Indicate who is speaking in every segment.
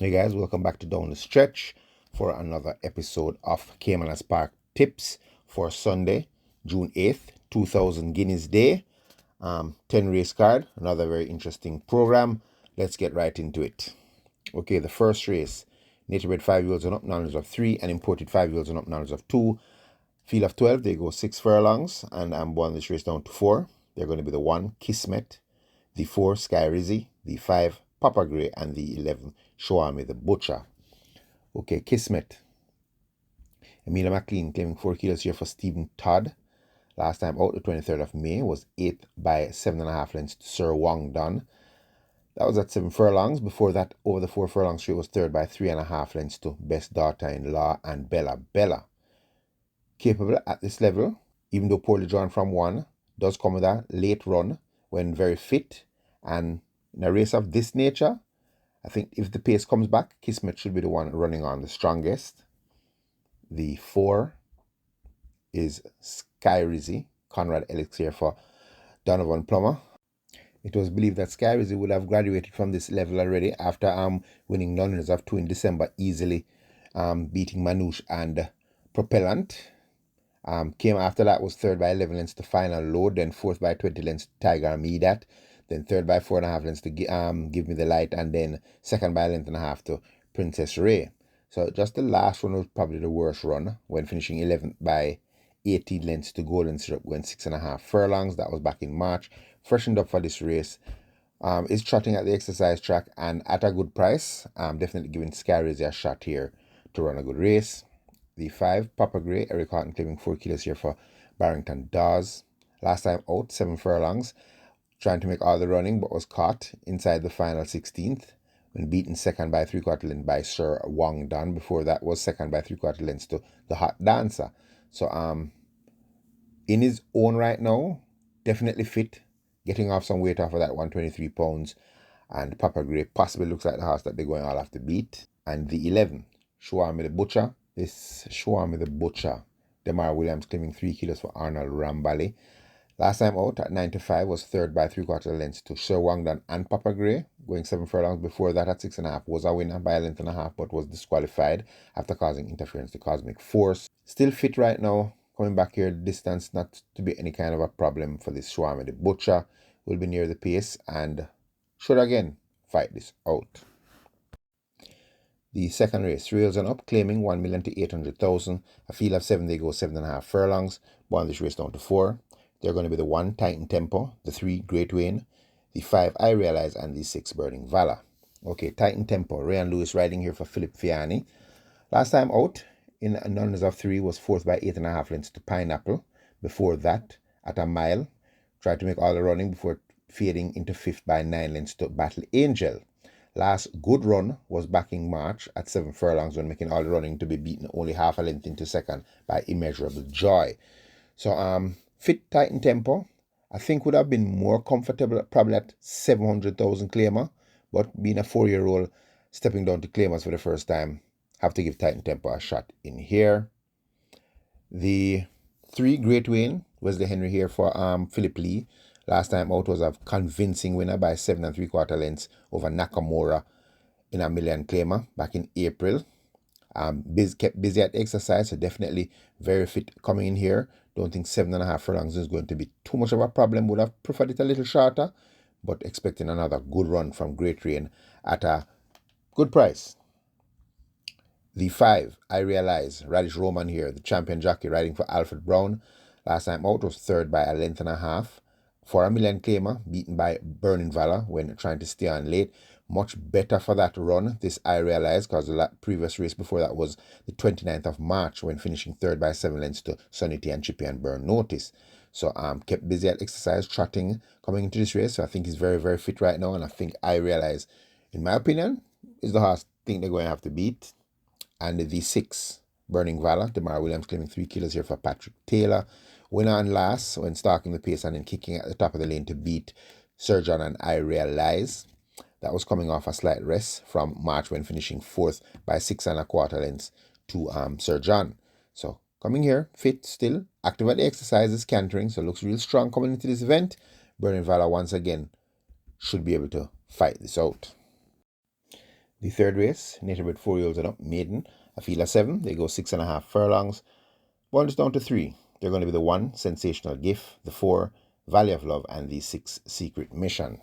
Speaker 1: Hey guys, welcome back to Down the Stretch for another episode of Caymanas Park Tips for Sunday, June 8th, 2000 Guinness Day. 10 race card, another very interesting program. Let's get right into it. Okay, the first race, native bred 5-year-olds and up, knowledge of 3, and imported 5-year-olds and up, knowledge of 2. Field of 12, they go 6 furlongs, and I'm born this race down to 4. They're going to be the 1, Kismet, the 4, Sky Rizzy, the 5, Papa Grey, and the 11, Show Me the Butcher. Okay, Kismet. Amelia McLean claiming 4 kilos here for Stephen Todd. Last time out, the 23rd of May, was 8th by 7.5 lengths to Sir Wong Dun. That was at 7 furlongs. Before that, over the 4 furlong straight, was 3rd by 3.5 lengths to Best Daughter-in-Law and Bella Bella. Capable at this level, even though poorly drawn from 1, does come with a late run when very fit. And in a race of this nature, I think if the pace comes back, Kismet should be the one running on the strongest. The 4 is Sky Rizzy, Conrad Elixir for Donovan Plummer. It was believed that Sky Rizzy would have graduated from this level already after winning Nunners of 2 in December, easily beating Manouche and Propellant. Came after that, was 3rd by 11 lengths to Final Load, then 4th by 20 lengths to Tiger Meedat, then 3rd by 4.5 lengths to Give Me the Light, and then 2nd by a length and a half to Princess Ray. So just the last one was probably the worst run, when finishing 11th by 18 lengths to Golden Syrup, going 6.5 furlongs. That was back in March. Freshened up for this race. Is trotting at the exercise track and at a good price. Definitely giving Sky Rizzy a shot here to run a good race. The 5, Papa Grey, Eric Horton claiming 4 kilos here for Barrington Dawes. Last time out, 7 furlongs, trying to make all the running, but was caught inside the final 16th when beaten 2nd by 3/4 lengths by Sir Wong Dun. Before that was 2nd by 3/4 lengths to the Hot Dancer. So in his own right now, definitely fit, getting off some weight off of that 123 pounds. And Papa Grey possibly looks like the horse that they're going all have to beat. And the 11, Show Me the Butcher. This Show Me the Butcher. Demar Williams claiming 3 kilos for Arnold Rambali. Last time out at 95 was 3rd by 3/4 lengths to Sir Wong Dun and Papa Grey, going 7 furlongs. Before that at 6.5 was a winner by a length and a half, but was disqualified after causing interference to Cosmic Force. Still fit right now. Coming back here, distance not to be any kind of a problem for this Show Me the Butcher. Will be near the pace and should again fight this out. The second race, 3 years and up, claiming 1,000,000 to 800,000. A field of 7, they go 7.5 furlongs. Born this race down to 4. They're going to be the 1, Titan Tempo, the 3, Great Wayne, the 5, I Realize, and the 6, Burning Valor. Okay, Titan Tempo, Ryan Lewis riding here for Philip Fiani. Last time out, in Nunners of 3, was 4th by 8.5 lengths to Pineapple. Before that, at a mile, tried to make all the running before fading into 5th by 9 lengths to Battle Angel. Last good run was back in March at 7 furlongs when making all the running to be beaten only half a length into 2nd by Immeasurable Joy. So fit Titan Tempo, I think would have been more comfortable probably at 700,000 claimer, but being a 4-year-old stepping down to claimers for the first time, have to give Titan Tempo a shot in here. The 3, Great Wayne, Wesley Henry here for Philip Lee. Last time out was a convincing winner by 7 3/4 lengths over Nakamura in a million claimer back in April. Kept busy at exercise, so definitely very fit coming in here. Don't think 7.5 furlongs is going to be too much of a problem. Would have preferred it a little shorter, but expecting another good run from Great Rain at a good price. The 5, I Realize, Radish Roman here, the champion jockey riding for Alfred Brown. Last time out was 3rd by a length and a half. For a million claimer, beaten by Burning Valor when trying to stay on late. Much better for that run, this I Realize, because the previous race before that was the 29th of March when finishing 3rd by 7 lengths to Sunny and Chippy and Burn Notice. So kept busy at exercise, trotting, coming into this race. So I think he's very, very fit right now. And I think I Realize, in my opinion, is the horse I think they're going to have to beat. And the 6, Burning Valor, Demar Williams claiming 3 kilos here for Patrick Taylor. Winner and last when stalking the pace and then kicking at the top of the lane to beat Sir John and I Realize. That was coming off a slight rest from March when finishing 4th by 6 1/4 lengths to Sir John. So coming here, fit still, active at the exercises, cantering, so looks real strong coming into this event. Burning Valor once again should be able to fight this out. The third race, native with 4-year-olds and up, maiden, a field of 7. They go 6.5 furlongs. One is down to 3. They're going to be the 1, Sensational Gift, the 4, Valley of Love, and the 6, Secret Mission.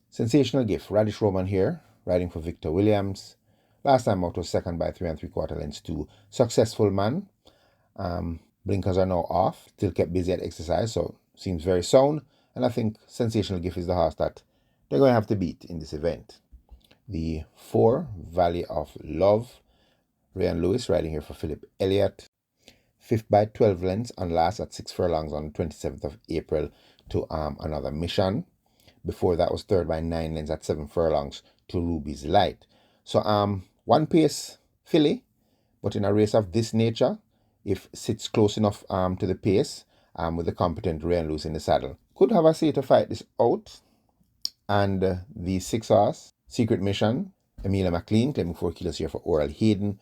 Speaker 1: Sensational Gift, Radish Roman here, riding for Victor Williams. Last time out was second by 3 3/4 lengths to Successful Man. Blinkers are now off, still kept busy at exercise, so seems very sound. And I think Sensational Gift is the horse that they're going to have to beat in this event. The 4, Valley of Love, Ryan Lewis riding here for Philip Elliott. 5th by 12 lengths and last at 6 furlongs on the 27th of April to Another Mission. Before that was 3rd by 9 lengths at 7 furlongs to Ruby's Light. So one pace filly, but in a race of this nature, if sits close enough to the pace with the competent Ryan Lewis in the saddle, could have a say to fight this out. And the 6 horse, Secret Mission, Amelia McLean, claiming 4 kilos here for Oral Hayden,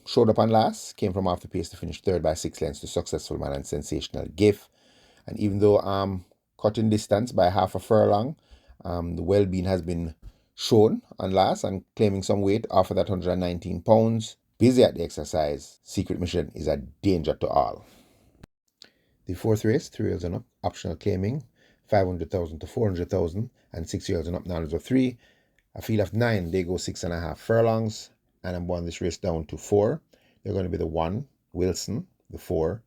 Speaker 1: showed up on last, came from off the pace to finish 3rd by 6 lengths to Successful Man and Sensational Gift. And even though cut in distance by half a furlong, the well-being has been shown on last and claiming some weight off of that 119 pounds. Busy at the exercise, Secret Mission is a danger to all. The 4th race, 3-year-olds and up, optional claiming, 500,000 to 400,000, and 6-year-olds and up, now of 3. A field of 9, they go 6.5 furlongs, and I'm going this race down to 4. They're going to be the 1, Wilson, the 4,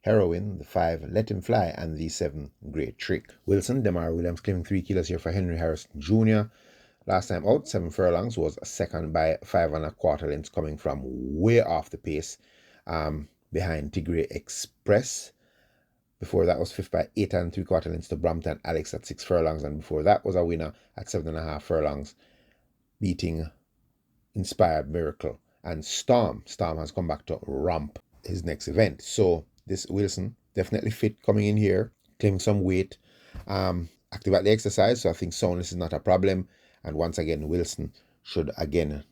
Speaker 1: Heroine, the 5, Let Him Fly, and the 7, Great Trick. Wilson, Demar Williams claiming 3 kilos here for Henry Harrison Jr. Last time out, 7 furlongs, was second by 5 1/4 lengths, coming from way off the pace behind Tigray Express. Before that was 5th by 8 3/4 lengths to Brampton Alex at 6 furlongs, and before that was a winner at 7.5 furlongs, beating Inspired Miracle and Storm. Storm has come back to ramp his next event. So this Wilson, definitely fit coming in here, claiming some weight, active at the exercise, so I think soundness is not a problem. And once again, Wilson should again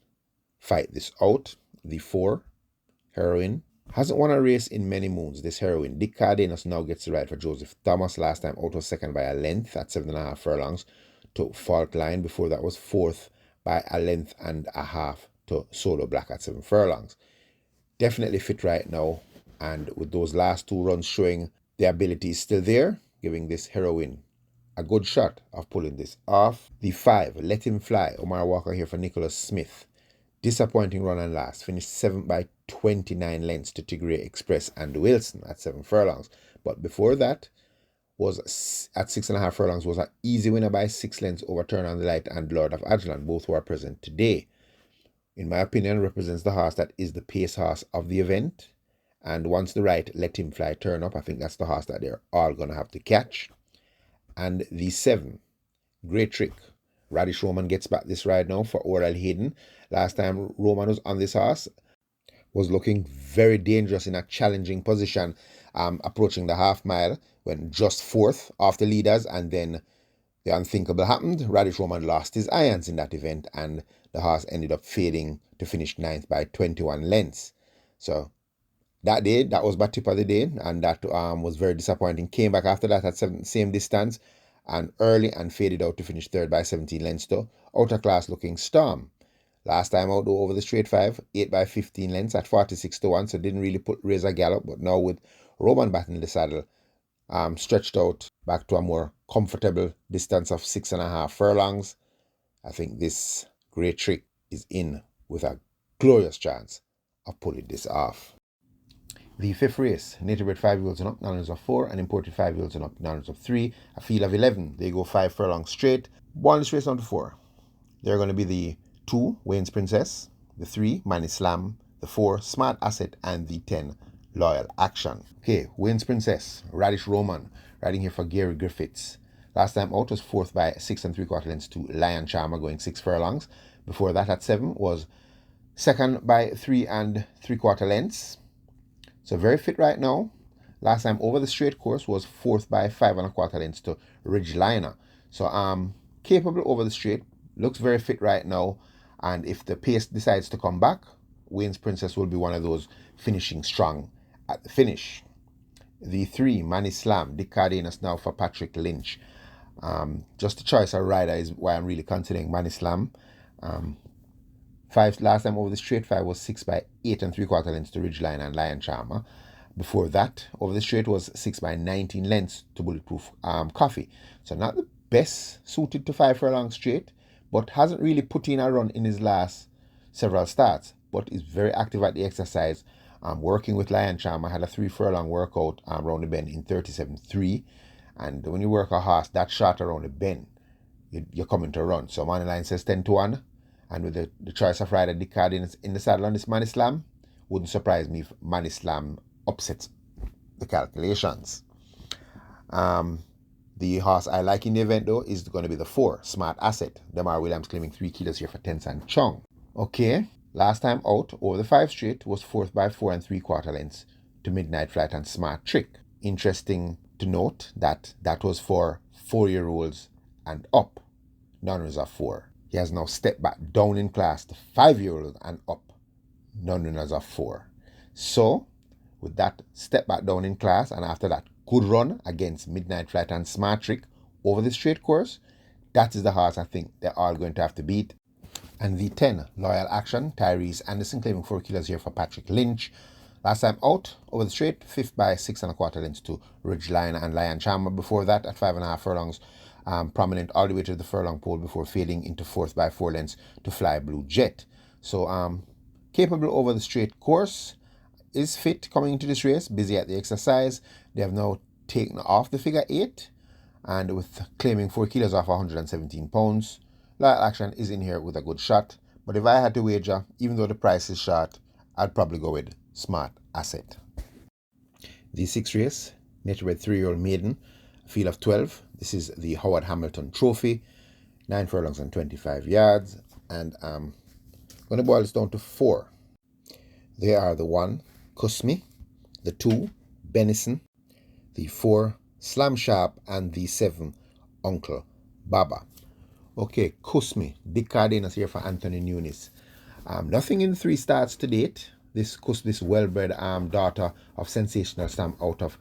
Speaker 1: fight this out. The 4, Heroine, hasn't won a race in many moons, this Heroine. Dick Cardenas now gets the ride for Joseph Thomas. Last time out was second by a length at 7.5 furlongs to Fault Line. Before that was 4th by a length and a half to Solo Black at 7 furlongs. Definitely fit right now, and with those last 2 runs showing the ability is still there, giving this Heroine a good shot of pulling this off. The 5, Let Him Fly, Omar Walker here for Nicholas Smith. Disappointing run and last, finished 7th by 29 lengths to Tigray Express and Wilson at 7 furlongs. But before that was at 6.5 furlongs was an easy winner by 6 lengths over Turn on the Light and Lord of Ajalon, both who are present today. In my opinion, represents the horse that is the pace horse of the event. And once the right Let Him Fly turn up, I think that's the horse that they're all going to have to catch. And the 7, Great Trick. Radish Roman gets back this ride now for Oral Hayden. Last time Roman was on this horse, was looking very dangerous in a challenging position, approaching the half mile, when just 4th off the leaders, and then the unthinkable happened. Radish Roman lost his irons in that event, and the horse ended up fading to finish 9th by 21 lengths. So that day, that was my tip of the day, and that was very disappointing. Came back after that at same distance, and early and faded out to finish 3rd by 17 lengths to outer class looking Storm. Last time out though, over the straight 5, 8 by 15 lengths at 46 to 1, so didn't really raise a gallop, but now with Roman battling the saddle, stretched out back to a more comfortable distance of 6.5 furlongs, I think this Great Trick is in with a glorious chance of pulling this off. The 5th race, native bred 5-year-olds and up, non-runners of 4, and imported 5-year-olds and up, non-runners of 3, a field of 11. They go 5 furlongs straight. Won this race down to 4. They're going to be the 2, Wayne's Princess, the 3, Man Islam, the 4, Smart Asset, and the 10, Loyal Action. Okay, Wayne's Princess, Radish Roman, riding here for Gary Griffiths. Last time out was 4th by 6 3/4 lengths to Lion Charmer, going 6 furlongs. Before that at 7 was 2nd by 3 3/4 lengths. So very fit right now. Last time over the straight course was 4th by 5 1/4 lengths to Ridgeliner. So capable over the straight. Looks very fit right now. And if the pace decides to come back, Wayne's Princess will be one of those finishing strong at the finish. The 3, Man Islam, Dick Cardenas now for Patrick Lynch. Just the choice of rider is why I'm really considering Man Islam. 5 last time over the straight 5 was 6 by 8 and 3/4 lengths to Ridgeline and Lion Charmer. Before that, over the straight was 6 by 19 lengths to Bulletproof Coffee. So not the best suited to 5 furlong straight, but hasn't really put in a run in his last several starts, but is very active at the exercise. Working with Lion Charmer, had a 3 furlong workout around the bend in 37.3. And when you work a horse that short around the bend, you're coming to run. So Money Line says 10-1. And with the choice of rider Dick Card in the saddle on this Money Slam, wouldn't surprise me if Money Slam upsets the calculations. The horse I like in the event though is going to be the 4, Smart Asset. Demar Williams claiming 3 kilos here for Tensan Chong. Okay, last time out over the 5 straight was 4th by 4 and 3/4 lengths to Midnight Flight and Smart Trick. Interesting to note that was for 4-year-olds and up, non-reserve 4. He has now stepped back down in class to 5-year-olds and up, non-reserve 4. So, with that step back down in class, and after that good run against Midnight Flight and Smart Trick over the straight course, that is the horse I think they're all going to have to beat. And the 10, Loyal Action, Tyrese Anderson claiming 4 kilos here for Patrick Lynch. Last time out over the straight, 5th by 6 1/4 lengths to Ridgeline and Lion Charmer. Before that, at 5.5 furlongs, prominent all the way to the furlong pole before fading into 4th by 4 lengths to Fly Blue Jet. So capable over the straight course, is fit coming into this race, busy at the exercise. They have now taken off the figure 8, and with claiming 4 kilos off 117 pounds. Loyal Action is in here with a good shot, but if I had to wager, even though the price is short, I'd probably go with Smart Asset. The 6th race, naturebred 3-year-old maiden, field of 12. This is the Howard Hamilton Trophy, 9 furlongs and 25 yards, and I'm going to boil this down to 4. They are the 1, Kusmi, the 2, Benison, the 4, Slam Sharp, and the 7, Uncle Baba. Okay, Kusmi, Dick Cardenas here for Anthony Nunes. Nothing in 3 starts to date. This Kusmi's well-bred daughter of Sensational Stamp out of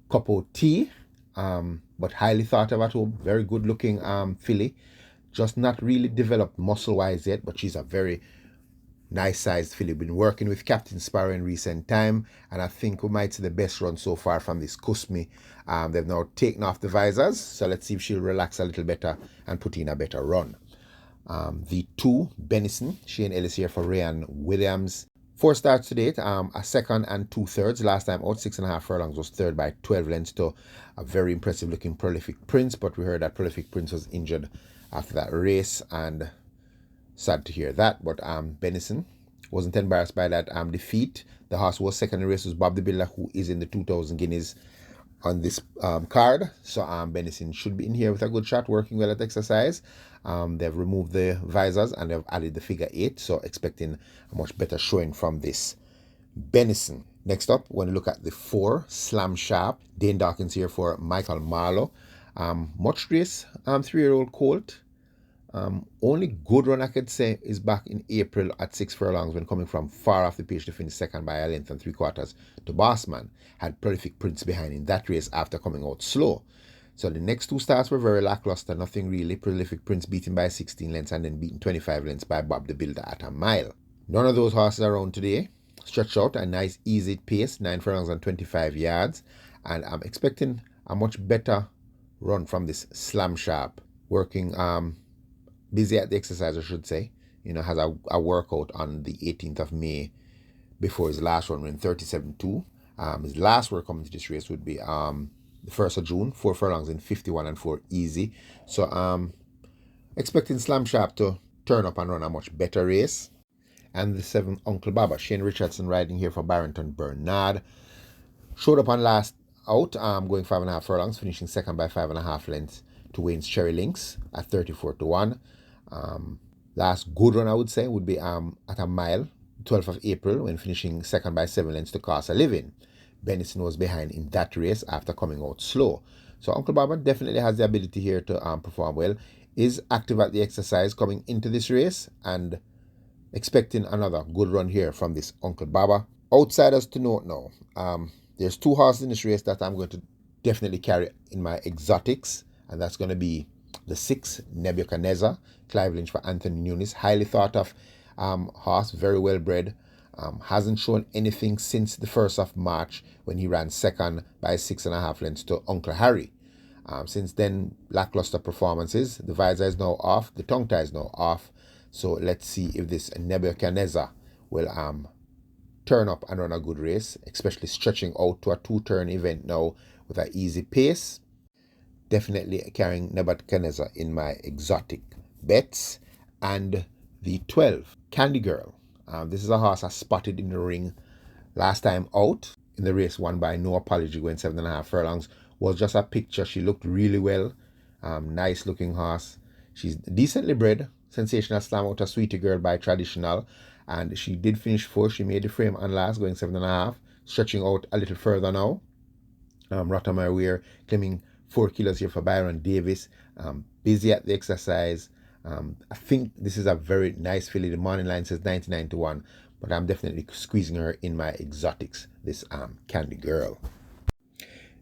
Speaker 1: Copo T, but highly thought of at home. Very good-looking filly. Just not really developed muscle-wise yet, but she's a very nice-sized filly. Been working with Captain Sparrow in recent time, and I think we might see the best run so far from this Kusmi. They've now taken off the visors, so let's see if she'll relax a little better and put in a better run. The 2, Benison, Shane Ellis here for Ryan Williams. 4 starts to date, a 2nd and 2/3. Last time out, 6.5 furlongs, was 3rd by 12 lengths to a very impressive looking Prolific Prince, but we heard that Prolific Prince was injured after that race, and sad to hear that. But Benison wasn't embarrassed by that defeat. The horse was second in the race was Bob the Builder, who is in the 2,000 Guinness on this card. So Benison should be in here with a good shot, working well at exercise. They've removed the visors and they've added the figure 8, so expecting a much better showing from this Benison. Next up, when you look at the 4, Slam Sharp, Dane Dawkins here for Michael Marlowe. Much race, 3-year-old colt. Only good run I could say is back in April at 6 furlongs when coming from far off the page to finish 2nd by a length and 3/4 to Bossman. Had Prolific Prince behind in that race after coming out slow. So the next 2 starts were very lackluster, nothing really. Prolific Prince beaten by 16 lengths and then beaten 25 lengths by Bob the Builder at a mile. None of those horses are around today. Stretched out a nice easy pace, 9 furlongs and 25 yards. And I'm expecting a much better run from this Slam Sharp. Working busy at the exercise, I should say. Has a workout on the 18th of May before his last run in 37.2. His last work coming to this race would be the 1st of June, 4 furlongs in 51 and 4 easy. So expecting Slam Sharp to turn up and run a much better race. And the 7, Uncle Baba, Shane Richardson riding here for Barrington Bernard. Showed up on last out, going 5.5 furlongs, finishing 2nd by 5.5 lengths to Wayne's Cherry Links at 34-1. Last good run I would say would be at a mile, 12th of April, when finishing 2nd by 7 lengths to Cost a Living. Benison was behind in that race after coming out slow. So Uncle Baba definitely has the ability here to perform well. Is active at the exercise coming into this race and expecting another good run here from this Uncle Baba. Outsiders to note now. There's 2 horses in this race that I'm going to definitely carry in my exotics, and that's going to be the 6, Nebuchadnezzar, Clive Lynch for Anthony Nunes, highly thought of Horse, very well bred. Hasn't shown anything since the 1st of March when he ran second by 6.5 lengths to Uncle Harry. Since then, lackluster performances. The visor is now off. The tongue tie is now off. So let's see if this Nebuchadnezzar will turn up and run a good race, especially stretching out to a 2-turn event now with an easy pace. Definitely carrying Nebuchadnezzar in my exotic bets. And the 12, Candy Girl. This is a horse I spotted in the ring last time out in the race won by No Apology, going 7.5 furlongs. Was just a picture. She looked really well. Nice looking horse. She's decently bred. Sensational slam out a Sweetie Girl by Traditional. And she did finish 4th. She made the frame on last, going 7.5. Stretching out a little further now. Rottermere Weir claiming 4 kilos here for Byron Davis. Busy at the exercise. I think this is a very nice filly. The morning line says 99 to 1. But I'm definitely squeezing her in my exotics. This Candy Girl.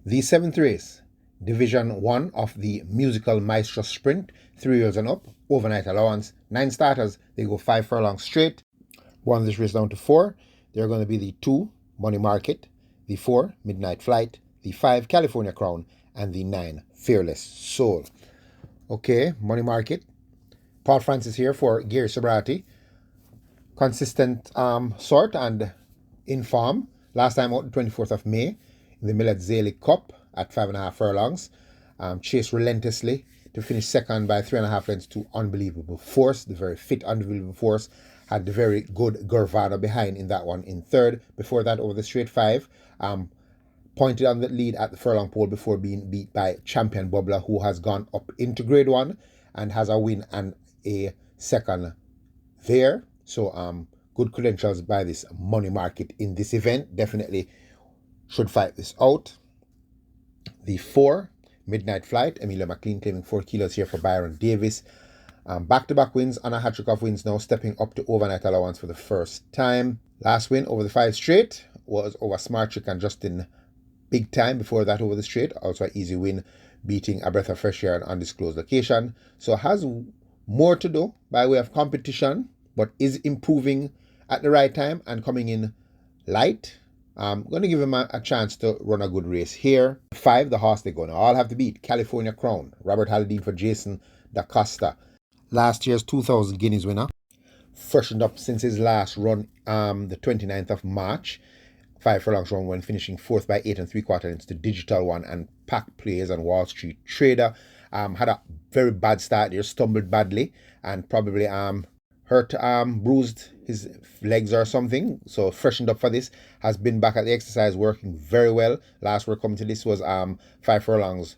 Speaker 1: The 7th race, Division 1 of the musical Maestro Sprint, 3 years and up, overnight allowance, 9 starters, they go 5 furlongs straight. Won this race down to 4. They're going to be the 2, Money Market, the 4, Midnight Flight, the 5, California Crown, and the 9, Fearless Soul. Okay, Money Market. Paul Francis here for Gary Sobrati. Consistent sort and in form. Last time out, the 24th of May. The Millet Zaley Cup at 5.5 furlongs. Chased relentlessly to finish second by 3.5 lengths to Unbelievable Force. The very fit Unbelievable Force had the very good Gurvana behind in that one in third. Before that, over the straight 5, pointed on the lead at the furlong pole before being beat by Champion Bubbler, who has gone up into Grade 1 and has a win and a second there. So good credentials by this Money Market in this event. Definitely should fight this out. The 4, Midnight Flight, Emilia McLean claiming 4 kilos here for Byron Davis. Back-to-back wins and a hat-trick of wins now, stepping up to overnight allowance for the first time. Last win over the 5 straight was over Smart Trick and Justin Big Time. Before that, over the straight, also an easy win, beating A Breath of Fresh Air in an undisclosed location. So has more to do by way of competition, but is improving at the right time and coming in light. I'm going to give him a chance to run a good race here. 5, the horse they're going to all have to beat, California Crown. Robert Halladine for Jason Da Costa. Last year's 2,000 Guinness winner. Freshened up since his last run, the 29th of March. 5 furlongs run when finishing 4th by 8 3/4 lengths to Digital One and Pack Players and Wall Street Trader. Had a very bad start there, stumbled badly and probably hurt, bruised his legs or something. So freshened up for this. Has been back at the exercise, working very well. Last work coming to this was 5 furlongs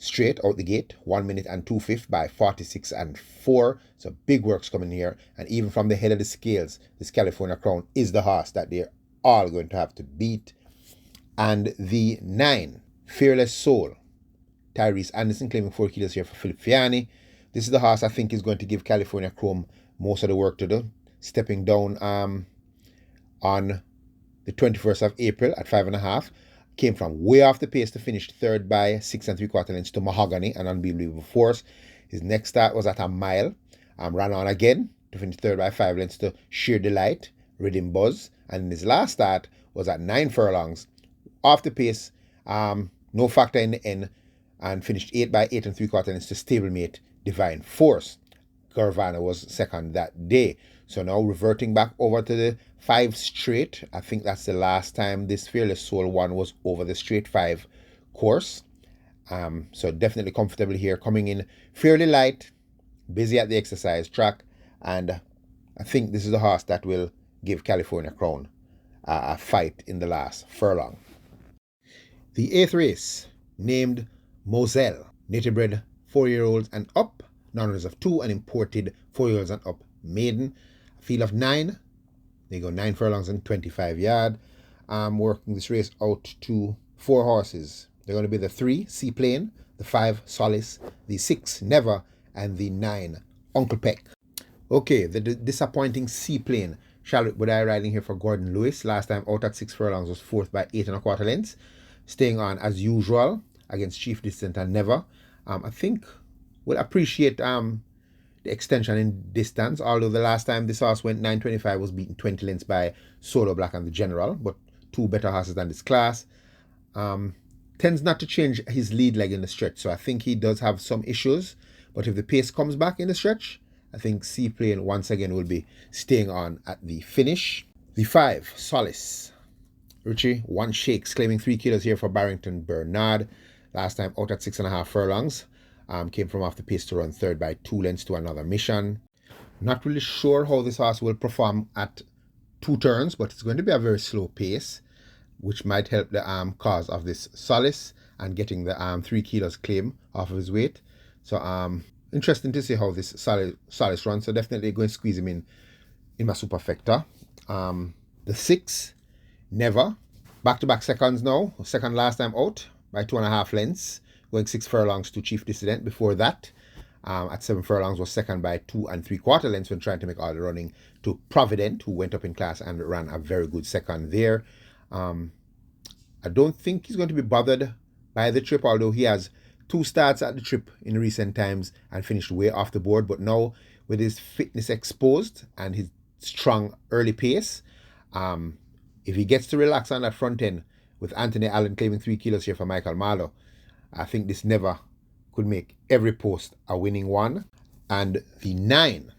Speaker 1: straight out the gate, 1 minute and 2/5 by 46 4. So big works coming here. And even from the head of the scales, this California Crown is the horse that they're all going to have to beat. And the 9, Fearless Soul, Tyrese Anderson claiming 4 kilos here for Philip Fiani. This is the horse I think is going to give California Chrome most of the work to do. Stepping down on the 21st of April at 5.5. Came from way off the pace to finish 3rd by 6 3/4 lengths to Mahogany and Unbelievable Force. His next start was at a mile. Ran on again to finish 3rd by 5 lengths to Sheer Delight, Rhythm Buzz. And his last start was at 9 furlongs. Off the pace, no factor in the end, and finished 8 by 8 3/4 lengths to Stablemate Divine Force. Gurvana was second that day. So now reverting back over to the 5 straight. I think that's the last time this Fearless Soul one was over the straight 5 course. So definitely comfortable here, coming in fairly light, busy at the exercise track, and I think this is the horse that will give California Crown a fight in the last furlong. The 8th race, named Moselle, native bred 4-year-olds and up, non-owners of 2, and imported 4-year-olds and up maiden. A field of 9. They go 9 furlongs and 25 yard. I'm working this race out to 4 horses. They're going to be the 3, Seaplane, the 5, Solace, the 6, Never, and the 9, Uncle Peck. Okay, the disappointing Seaplane. Charlotte Budai riding here for Gordon Lewis. Last time out at 6 furlongs was 4th by 8 1/4 lengths. Staying on as usual against Chief Distant and Never. I think we'll appreciate the the extension in distance, although the last time this horse went 9.25 was beaten 20 lengths by Solo Black and the General, but two better horses than this class. Tends not to change his lead leg in the stretch, so I think he does have some issues, but if the pace comes back in the stretch, I think Seaplane once again will be staying on at the finish. The 5, Solace. Richie, 1 shakes, claiming 3 kilos here for Barrington Bernard. Last time out at 6.5 furlongs. Came from off the pace to run third by 2 lengths to Another Mission. Not really sure how this horse will perform at 2 turns, but it's going to be a very slow pace, which might help the cause of this Solace and getting the 3 kilos claim off of his weight. So interesting to see how this Solace runs. So definitely going to squeeze him in my superfecta. The 6, Never. Back-to-back seconds now. Second last time out by 2.5 lengths. Going 6 furlongs to Chief Dissident. Before that, at 7 furlongs, was second by 2 3/4 lengths when trying to make all the running to Provident, who went up in class and ran a very good second there. I don't think he's going to be bothered by the trip, although he has 2 starts at the trip in recent times and finished way off the board. But now, with his fitness exposed and his strong early pace, if he gets to relax on that front end with Anthony Allen claiming 3 kilos here for Michael Marlowe, I think this Never could make every post a winning one. And the 9,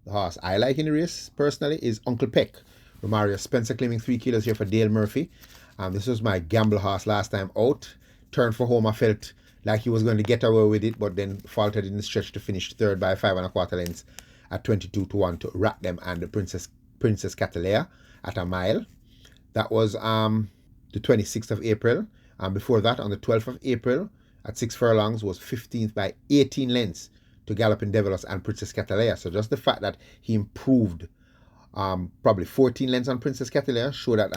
Speaker 1: the horse I like in the race personally, is Uncle Peck. Romario Spencer claiming 3 kilos here for Dale Murphy. This was my gamble horse last time out. Turned for home, I felt like he was going to get away with it, but then faltered in the stretch to finish third by 5 1/4 lengths at 22-1 to Rat Them and the Princess Catalea at a mile. That was the 26th of April. And before that, on the 12th of April, at 6 furlongs, was 15th by 18 lengths to Galloping Devilos and Princess Catalea. So just the fact that he improved probably 14 lengths on Princess Catalea showed that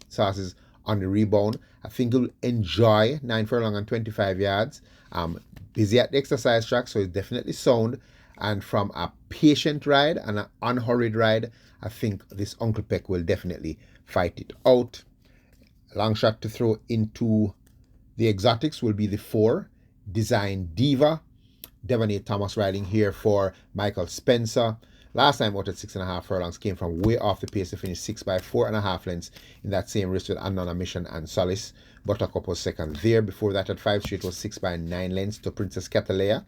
Speaker 1: Sauce is on the rebound. I think he'll enjoy 9 furlong and 25 yards. Busy at the exercise track, so it's definitely sound. And from a patient ride and an unhurried ride, I think this Uncle Peck will definitely fight it out. Long shot to throw into the exotics will be the 4, Design Diva. Devonay Thomas riding here for Michael Spencer. Last time out at 6.5 furlongs, came from way off the pace to finish 6 by 4.5 lengths in that same race with Another Mission and Solace. Buttercup was second there. Before that, at 5 straight, was 6 by 9 lengths to Princess Catalea.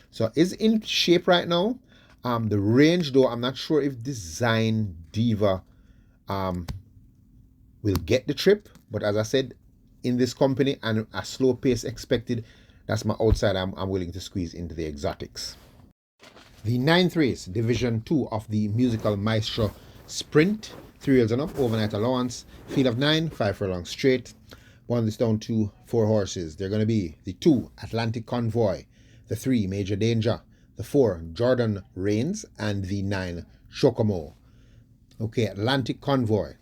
Speaker 1: So is in shape right now. The range, though, I'm not sure if Design Diva will get the trip. But as I said, in this company and a slow pace expected, that's my outside I'm willing to squeeze into the exotics. The 9th race, Division 2 of the musical Maestro Sprint. 3 wheels and up, overnight allowance. Field of 9, 5 furlongs straight. One this down to 4 horses. They're going to be the 2, Atlantic Convoy. The 3, Major Danger. The 4, Jordan Reigns. And the 9, Shokomo. Okay, Atlantic Convoy.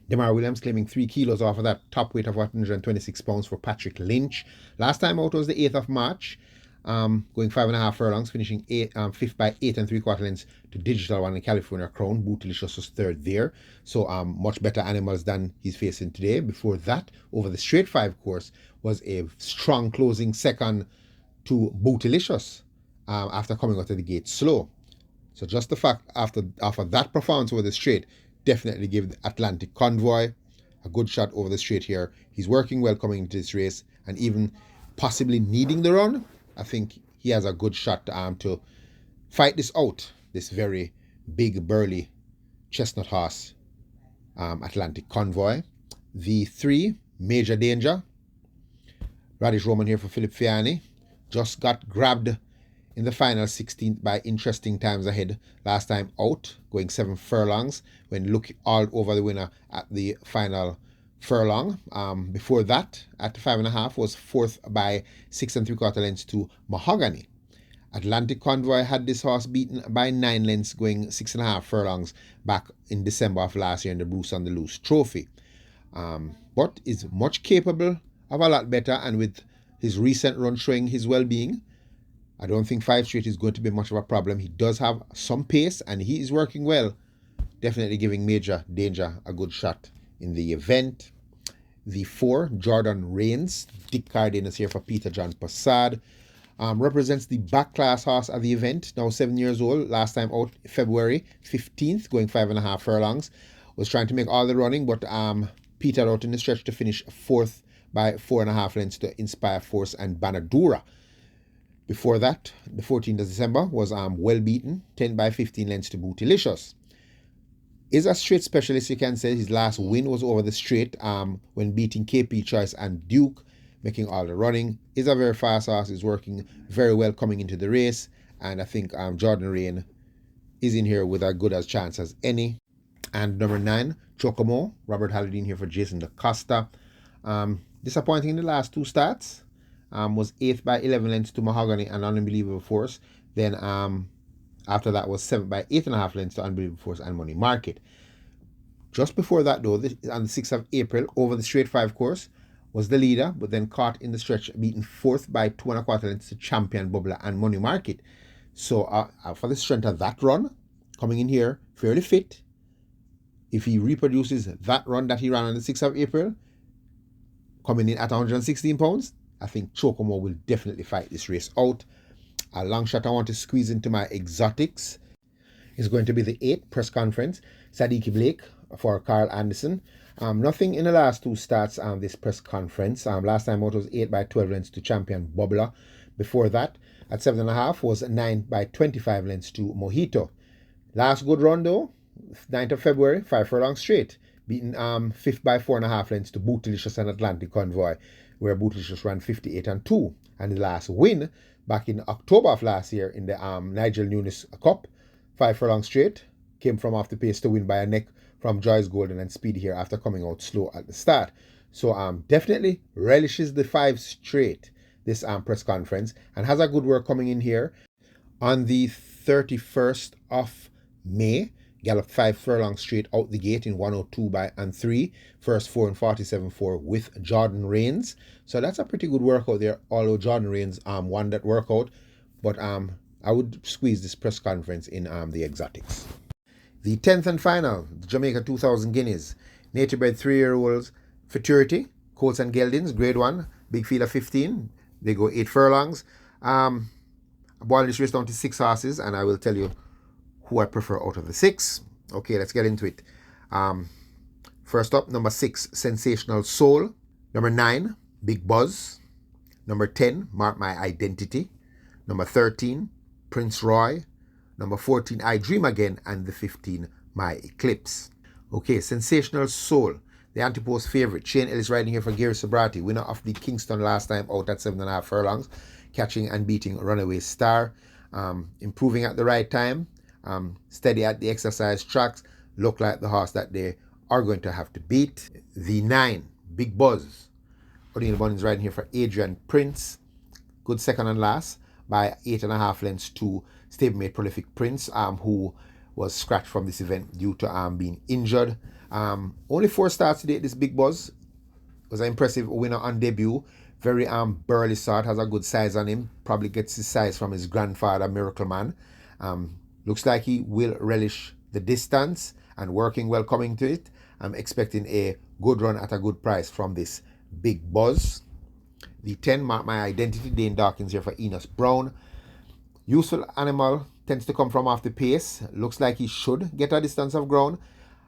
Speaker 1: Demar Williams claiming 3 kilos off of that top weight of 126 pounds for Patrick Lynch. Last time out was the 8th of March. Going 5.5 furlongs, finishing 5th by 8 3/4 lengths to Digital One in California Crown. Bootylicious was third there. So much better animals than he's facing today. Before that, over the straight 5 course, was a strong closing second to Bootylicious after coming out of the gate slow. So just the fact after that performance over the straight, definitely give the Atlantic Convoy a good shot over the straight here. He's working well coming into this race, and even possibly needing the run, I think he has a good shot to fight this out, this very big, burly chestnut horse, Atlantic Convoy. The 3, Major Danger. Radish Roman here for Philip Fiani. Just got grabbed in the final 16th by Interesting Times Ahead last time out, going 7 furlongs when look all over the winner at the final furlong. Before that, at 5.5, was 4th by 6 3/4 lengths to Mahogany. Atlantic Convoy had this horse beaten by 9 lengths going 6.5 furlongs back in December of last year in the Bruce on the Loose Trophy. But is much capable of a lot better, and with his recent run showing his well-being, I don't think 5 straight is going to be much of a problem. He does have some pace and he is working well. Definitely giving Major Danger a good shot in the event. The 4, Jordan Reigns. Dick Cardenas here for Peter John Passad. Represents the back class horse at the event, now 7 years old, last time out February 15th, going 5.5 furlongs. Was trying to make all the running, but petered out in the stretch to finish 4th by 4.5 lengths to Inspire Force and Banadura. Before that, the 14th of December was well beaten, 10 by 15 lengths to Bootylicious. Is a straight specialist, you can say. His last win was over the straight when beating KP Choice and Duke, making all the running. Is a very fast horse, is working very well coming into the race, and I think Jordan Rain is in here with as good a chance as any. And number 9, Chocomo, Robert Halladine here for Jason DaCosta. Disappointing in the last 2 starts. Was 8th by 11 lengths to Mahogany and Unbelievable Force. Then after that was 7th by 8.5 lengths to Unbelievable Force and Money Market. Just before that though, on the 6th of April, over the straight 5 course, was the leader, but then caught in the stretch, beaten 4th by 2.25 lengths to Champion, Bubbler and Money Market. So for the strength of that run, coming in here, fairly fit. If he reproduces that run that he ran on the 6th of April, coming in at 116 pounds, I think Chocomo will definitely fight this race out. A long shot I want to squeeze into my exotics is going to be the 8th press conference, Sadiki Blake for Carl Anderson. Nothing in the last 2 starts on this press conference. Last time out was 8 by 12 lengths to Champion Bubbler. Before that, at 7.5 was 9 by 25 lengths to Mojito. Last good run though, 9th of February, 5 furlong straight, beaten 5th by 4.5 lengths to Bootylicious and Atlantic Convoy, where Bootylicious ran 58-2. And the last win back in October of last year in the Nigel Nunes Cup, 5 furlong straight, came from off the pace to win by a neck from Joyce Golden and Speed here after coming out slow at the start. So definitely relishes the 5 straight this press conference and has a good work coming in here. On the 31st of May, galloped 5 furlong straight out the gate in 102 by and 3, first 4 and 47-4 with Jordan Rains. So that's a pretty good workout there, although Jordan Rains won that workout. But I would squeeze this press conference in the exotics. The 10th and final, the Jamaica 2000 Guineas, native bred 3-year-olds, Futurity, Colts and Geldings, grade 1, big field of 15. They go 8 furlongs. I boiled this race down to 6 horses, and I will tell you who I prefer out of the 6. Okay, let's get into it. First up, number 6, Sensational Soul. Number 9, Big Buzz. Number 10, Mark My Identity. Number 13, Prince Roy. Number 14, I Dream Again. And the 15, My Eclipse. Okay, Sensational Soul. The anti-post favorite. Shane Ellis riding here for Gary Sobrati, winner of the Kingston last time out at 7.5 furlongs, catching and beating Runaway Star. Improving at the right time. Steady at the exercise tracks. Look like the horse that they are going to have to beat. The 9, Big Buzz. O'Neill Bunnings riding here for Adrian Prince. Good second and last by 8.5 lengths to stablemate Prolific Prince, who was scratched from this event due to being injured. Only 4 starts today. This Big Buzz was an impressive winner on debut. Very burly sort, has a good size on him. Probably gets his size from his grandfather, Miracle Man. Looks like he will relish the distance and working well coming to it. I'm expecting a good run at a good price from this Big Buzz. The 10, Mark My Identity, Dane Dawkins here for Enos Brown. Useful animal, tends to come from off the pace. Looks like he should get a distance of ground.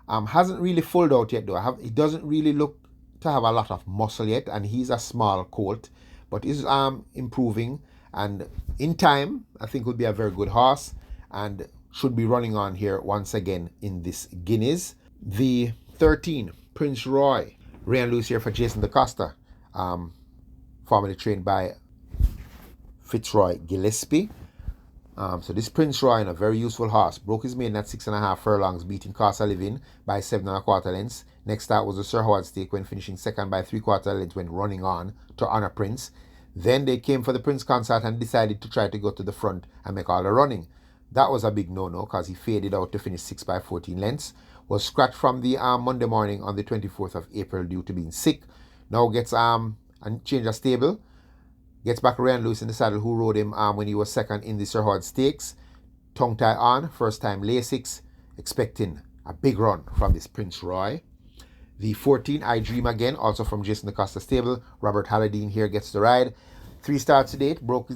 Speaker 1: Hasn't really fulled out yet though. He doesn't really look to have a lot of muscle yet, and he's a small colt, but is improving, and in time I think will be a very good horse and should be running on here once again in this Guinness. The 13, Prince Roy, Ray and Lewis here for Jason DaCosta, formerly trained by Fitzroy Gillespie. So this Prince Roy, a very useful horse, broke his maiden at 6.5 furlongs, beating Cost of Living by 7.25 lengths. Next start was the Sir Howard Stake, when finishing second by 3/4 lengths when running on to honor Prince. Then they came for the Prince concert and decided to try to go to the front and make all the running. That was a big no-no because he faded out to finish 6 by 14 lengths. Was scratched from the Monday morning on the 24th of April due to being sick. Now gets a change of stable. Gets back Ryan Lewis in the saddle, who rode him when he was second in the Sir Howard Stakes. Tongue tie on, first time Lasix. Expecting a big run from this Prince Roy. The 14, I Dream Again, also from Jason DaCosta stable. Robert Halladine here gets the ride. 3 starts to date, broke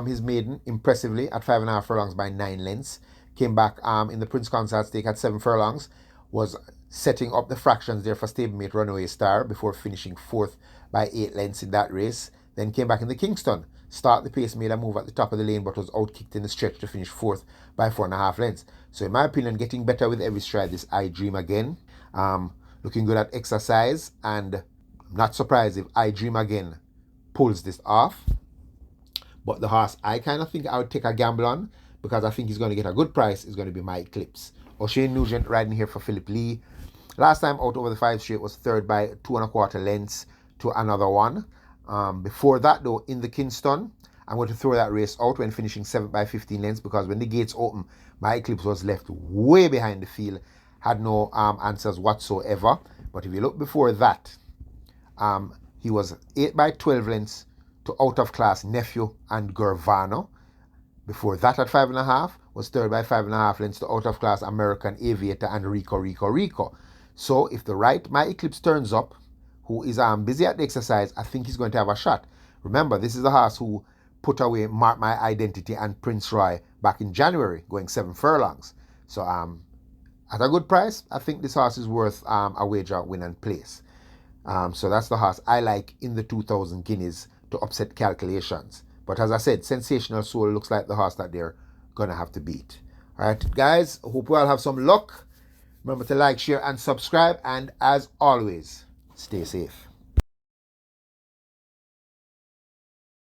Speaker 1: his maiden impressively at 5.5 furlongs by 9 lengths. Came back in the Prince Consort stake at 7 furlongs. Was setting up the fractions there for stablemate Runaway Star before finishing 4th by 8 lengths in that race. Then came back in the Kingston. Start the pace, made a move at the top of the lane, but was outkicked in the stretch to finish 4th by 4.5 lengths. So in my opinion, getting better with every stride, this I Dream Again. Looking good at exercise, and I'm not surprised if I Dream Again pulls this off. But the horse I kind of think I would take a gamble on, because I think he's going to get a good price, is going to be My Eclipse. O'Shane Nugent riding here for Philip Lee. Last time out over the 5 straight was 3rd by 2.25 lengths to another one. Before that though, in the Kingston, I'm going to throw that race out when finishing 7th by 15 lengths, because when the gates open, My Eclipse was left way behind the field, had no answers whatsoever. But if you look before that, he was 8 by 12 lengths to out of class Nephew and Gurvano. Before that at 5.5 was 3rd by 5.5 lengths to out of class American Aviator and Rico. So if the right My Eclipse turns up, who is busy at the exercise, I think he's going to have a shot. Remember, this is the horse who put away Mark My Identity and Prince Roy back in January, going 7 furlongs. So at a good price, I think this horse is worth a wager, win and place. So that's the horse I like in the 2,000 guineas to upset calculations. But as I said, Sensational Soul looks like the horse that they're going to have to beat. All right, guys, hope you all have some luck. Remember to like, share, and subscribe. And as always, stay safe.